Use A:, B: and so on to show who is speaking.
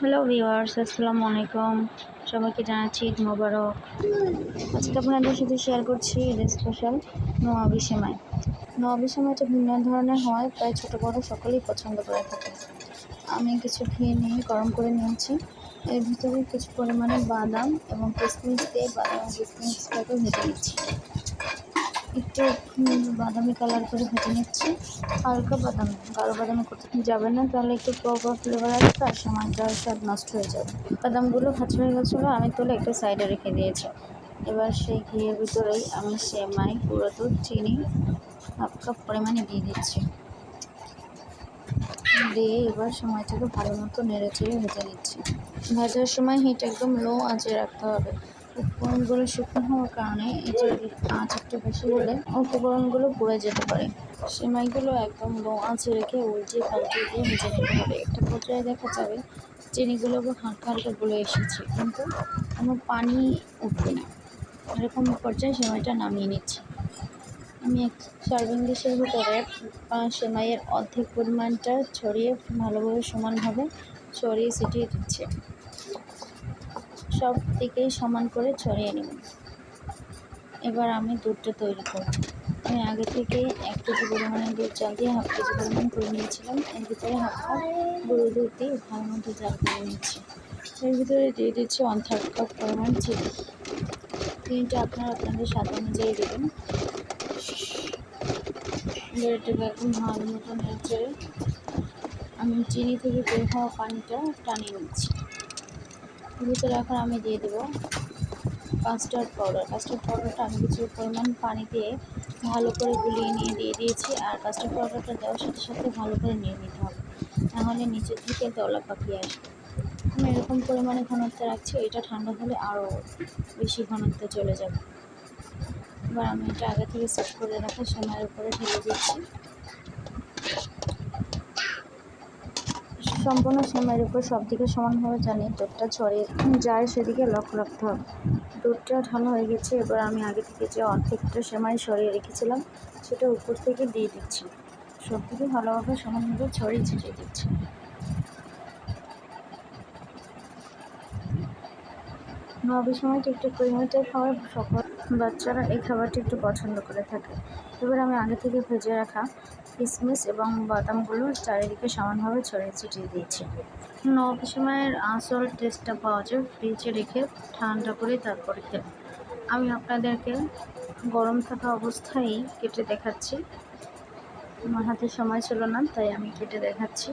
A: Hello viewers, আসসালামু আলাইকুম। সবাইকে জানাচ্ছি ঈদ মোবারক। আজকে আপনাদের সাথে শেয়ার করছি ঈদের স্পেশাল নোয়াবি সেমাই। নোয়াবি সেমাইটা ভিন্ন ধরনের হয়, প্রায় ছোটো বড় সকলেই পছন্দ করে থাকে। আমি কিছু ঘি নিয়ে গরম করে নিয়েছি। এর ভিতরে কিছু পরিমাণে বাদাম এবং কিশমিশ দিয়ে বাদাম ও কিশমিশটাকে ভেজে নিচ্ছি। একটু বাদামি কালার করে ভেজে নিচ্ছি। হালকা বাদামি, গাঢ় বাদামি করতে যাবে না, তাহলে একটু টক ফ্লেভার আসবে আর সেমাইটার স্বাদ নষ্ট হয়ে যাবে। বাদামগুলো ভাজা হয়ে গেছিলো, আমি তুলে একটা সাইডে রেখে দিয়েছি। এবার সেই ঘিয়ের ভিতরেই আমি সেমাই, গুঁড়ো দুধ, চিনি হাফ কাপ পরিমাণে দিয়ে দিচ্ছি। দিয়ে এবার সময়টাকে ভালো মতো নেড়ে চেড়ে ভেজে নিচ্ছি। ভাজার সময় হিট একদম লো আঁচে রাখতে হবে। উপকরণগুলো শুকনো হওয়ার কারণে এই যে আঁচ একটু বেশি হলে উপকরণগুলো পুড়ে যেতে পারে। সেমাইগুলো একদম লো আঁচে রেখে উল্টে পাল্টে দিয়ে ভেজে নিতে হবে। একটা পর্যায়ে দেখা যাবে চিনিগুলো হালকা হালকা গলে এসেছে, কিন্তু কোনো পানি উঠবে না। এরকম পর্যায়ে সেমাইটা নামিয়ে নিচ্ছি। আমি এক সার্ভিং ডিশের ভিতরে সেমাইয়ের অর্ধেক পরিমাণটা ছড়িয়ে ভালোভাবে সমানভাবে ছড়িয়ে ছিটিয়ে দিচ্ছি। সব দিকেই সমান করে ছড়িয়ে নেব। এবার আমি দুধটা তৈরি করব। আমি আগে থেকে 1 কেজি পরিমাণে দুধ জাল দিয়ে হাফ কেজি পরিমাণ করে নিয়েছিলাম। এর ভিতরে হাফ কাপ গুঁড়ো দুধ দিয়ে ভালো মতো জাল করে নিচ্ছি। এর ভিতরে দিয়ে দিচ্ছি 1/3 কাপ পরিমাণ চিনি। চিনিটা আপনারা আপনাদের স্বাদ অনুযায়ী দেবেন। এটাকে একদম ভালো মতো নেড়ে আমি চিনি থেকে বের হওয়া পানিটা টানিয়ে নিচ্ছি। ভিতরে এখন আমি দিয়ে দেবো কাস্টার্ড পাউডার। কাস্টার্ড পাউডারটা আমি কিছু পরিমাণ পানি দিয়ে ভালো করে গুলিয়ে নিয়ে দিয়ে দিয়েছি। আর কাস্টার্ড পাউডারটা দেওয়ার সাথে সাথে ভালো করে নিয়ে নিতে হবে, নাহলে নিচের দিকে দলা পাকিয়ে আসবে। আমি এরকম পরিমাণে ঘনত্ব রাখছি, এটা ঠান্ডা হলে আরও বেশি ঘনত্ব চলে যাবে। এবার আমি এটা আগে থেকে সেট করে রাখা সেমাইয়ের উপরে ঢেলে দিচ্ছি। সম্পূর্ণ সেমাইয়ের উপর সব দিকে সমানভাবে জানিয়ে দুধটা ছড়িয়ে যায় সেদিকে লক্ষ্য রাখতে হবে। দুধটা ঢালা হয়ে গেছে। এবার আমি আগে থেকে যে অর্ধেকটা সেমাই সরিয়ে রেখেছিলাম সেটা উপর থেকে দিয়ে দিচ্ছি। সব দিকে ভালোভাবে সমানভাবে ছড়িয়ে ছিটিয়ে দিচ্ছি। নবী সময়টা একটু ক্রিমের খাবার, সকল বাচ্চারা এই খাবারটি একটু পছন্দ করে থাকে। এবার আমি আগে থেকে ভেজে রাখা কিশমিশ এবং বাদামগুলো চারিদিকে সমানভাবে ছড়িয়ে ছিটিয়ে দিয়েছি। নবী সময়ের আসল টেস্টটা পাওয়া যায় ফ্রিজে রেখে ঠান্ডা করে তারপরে খেলে। আমি আপনাদেরকে গরম থাকা অবস্থায় কেটে দেখাচ্ছি। আমার হাতে সময় ছিল না, তাই আমি কেটে দেখাচ্ছি।